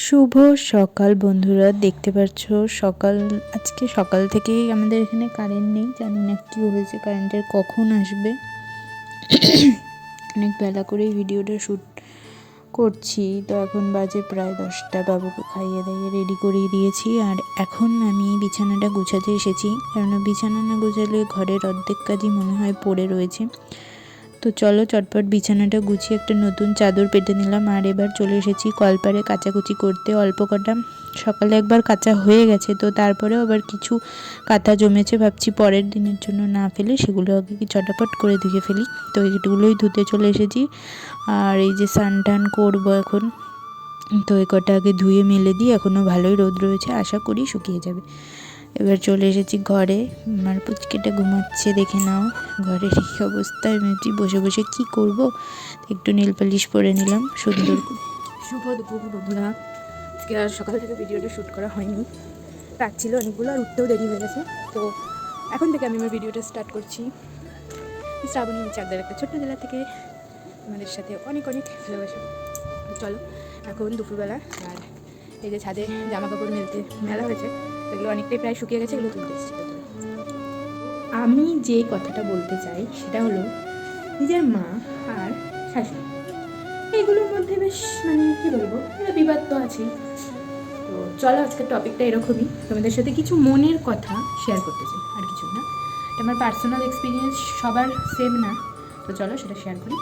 শুভ সকাল বন্ধুরা, দেখতে পাচ্ছ আজকে সকাল থেকেই আমাদের এখানে কারেন্ট নেই। জানি না কি হয়েছে, কারেন্টের কখন আসবে। অনেক বেলা করেই ভিডিওটা শ্যুট করছি, তো এখন বাজে প্রায় 10টা। বাবুকে খাইয়ে দাইয়ে রেডি করিয়ে দিয়েছি, আর এখন আমি বিছানাটা গুছাতে এসেছি, কারণ বিছানা না গোছালে ঘরের অর্ধেক কাজই মনে হয় পড়ে রয়েছে। তো চলো চটপট বিছানাটা গুছিয়ে একটা নতুন চাদর পেতে নিলাম, আর এবার চলে এসেছি কলপারে কাচাকুচি করতে। অল্প কটা সকালে একবার কাচা হয়ে গেছে, তো তারপরেও আবার কিছু কাঁথা জমেছে, ভাবছি পরের দিনের জন্য না ফেলে সেগুলো আগে কি চটাপট করে ধুয়ে ফেলি। তো এইগুলোই ধুতে চলে এসেছি। আর এই যে স্নান টান করবো এখন, তো এই কটা আগে ধুয়ে মেলে দিই, এখনও ভালোই রোদ রয়েছে, আশা করি শুকিয়ে যাবে। এবার চলে এসেছি ঘরে, আমার পুচকেটা ঘুমাচ্ছে, দেখে নাও ঘরের এই অবস্থা। আমি বসে বসে কি করব, একটু নীল পালিশ পরে নিলাম সুন্দর করে। শুভ দুপুর বন্ধুরা, আজকে আর সকাল থেকে ভিডিওটা শ্যুট করা হয়নি, রাত ছিল অনেকগুলো, আর উঠতেও দেরি হয়ে গেছে। তো এখন থেকে আমি আমার ভিডিওটা স্টার্ট করছি। শ্রাবণী চাকদার একটা ছোট্ট জেলা থেকে আমাদের সাথে অনেক অনেক ভালোবাসা। চলো এখন দুপুরবেলা, আর এই যে ছাদে জামা কাপড় মেলা হয়েছে, এগুলো অনেকটাই প্রায় শুকিয়ে গেছে, এগুলো তুলতে এসেছি। আমি যে কথাটা বলতে চাই সেটা হলো নিজের মা আর শাশুড়ি, এগুলোর মধ্যে বেশ কী বলবো, একটা বিবাদ তো আছেই। তো চলো আজকের টপিকটা এরকমই, তোমাদের সাথে কিছু মনের কথা শেয়ার করতে চাই, আর কিছু না। এটা আমার পার্সোনাল এক্সপিরিয়েন্স, সবার সেম না, তো চলো সেটা শেয়ার করি।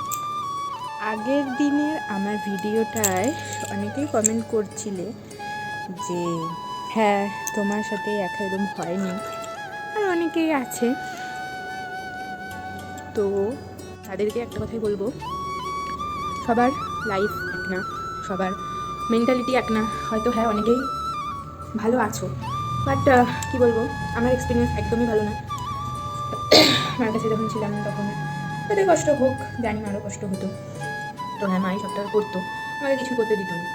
আগের দিনের আমার ভিডিওটায় অনেকেই কমেন্ট করছিলে যে হ্যাঁ তোমার সাথে একদম হয়নি, আর অনেকেই আছে। তো তাদেরকে একটা কথাই বলবো, সবার লাইফ এক না, সবার মেন্টালিটি এক না। হয়তো হ্যাঁ অনেকেই ভালো আছো, বাট কী বলবো, আমার এক্সপিরিয়েন্স একদমই ভালো না। মার কাছে যখন ছিলাম তখন তাদের কষ্ট হোক, জানি আরও কষ্ট হতো। তো হ্যাঁ মাই সবটা করতো, আমাকে কিছু করতে দিত না।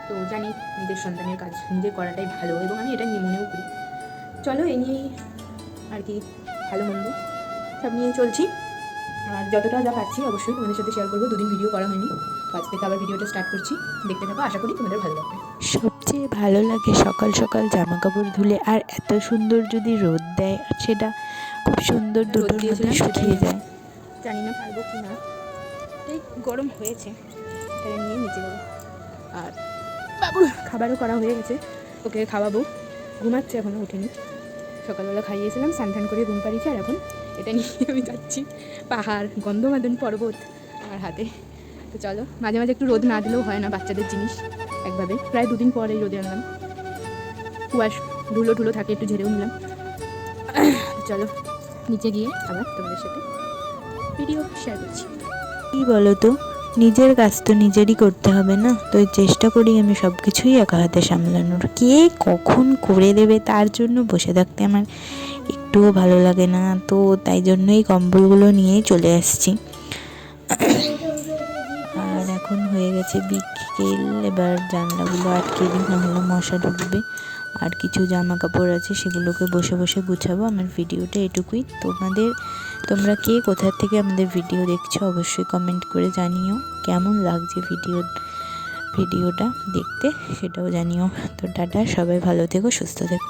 তো জানি নিজের সন্তানের কাজ নিজে করাটাই ভালো, এবং আমি এটা নিয়ে মনেও করি। চলো এই নিয়েই আর কি, ভালো মন্দ সব নিয়েই চলছি, আর যতটা যা পাচ্ছি অবশ্যই তোমাদের সাথে শেয়ার করবো। দুদিন ভিডিও করা হয়নি, তো আজ থেকে আবার ভিডিওটা স্টার্ট করছি, দেখতে থাকো, আশা করি তোমাদের ভালো লাগবে। সবচেয়ে ভালো লাগে সকাল সকাল জামা কাপড় ধুলে, আর এত সুন্দর যদি রোদ দেয়, আর সেটা খুব সুন্দর দুটোর মধ্যে শুকিয়ে যায়। জানি না পারবো কি না, এই গরম হয়েছে, এটা নিয়ে নিচে যাবো। আর বাবুর খাবারও করা হয়ে গেছে, ওকে খাওয়াবো, ঘুমাচ্ছে, এখনও ওঠেনি। সকালবেলা খাইয়েছিলাম, স্নান টান করে ঘুম পাড়িয়েছি, আর এখন এটা নিয়ে আমি যাচ্ছি। পাহাড়, গন্ধমাদন পর্বত আমার হাতে। তো চলো, মাঝে মাঝে একটু রোদ না দিলেও হয় না, বাচ্চাদের জিনিস একভাবে। প্রায় 2 দিন পর এই রোদে আনলাম, কুয়াশ ধুলো টুলো থাকে, একটু ঝেড়েও নিলাম। চলো নিচে গিয়ে আবার তোমাদের সাথে ভিডিও শেয়ার করছি। কী বলো তো, নিজের কাজ তো নিজেরই করতে হবে না? তো চেষ্টা করি আমি সব কিছুই একা হাতে সামলানোর। কে কখন করে দেবে তার জন্য বসে থাকতে আমার একটুও ভালো লাগে না। তো তাই জন্যই কম্বলগুলো নিয়েই চলে আসছি। আর এখন হয়ে গেছে বিকেল, এবার জানলাগুলো আটকে দিই, নাহলে মশা ঢুকবে। আর কিছু জামা কাপড় আছে, সেগুলোকে বসে বসে গুছাবো। আমার ভিডিওটা এটুকুই। তোমরা কে কোথা থেকে আমাদের ভিডিও দেখছো অবশ্যই কমেন্ট করে জানিও, কেমন লাগছে ভিডিওটা দেখতে সেটাও জানিও। তো টাটা, সবাই ভালো থেকো, সুস্থ থেকো।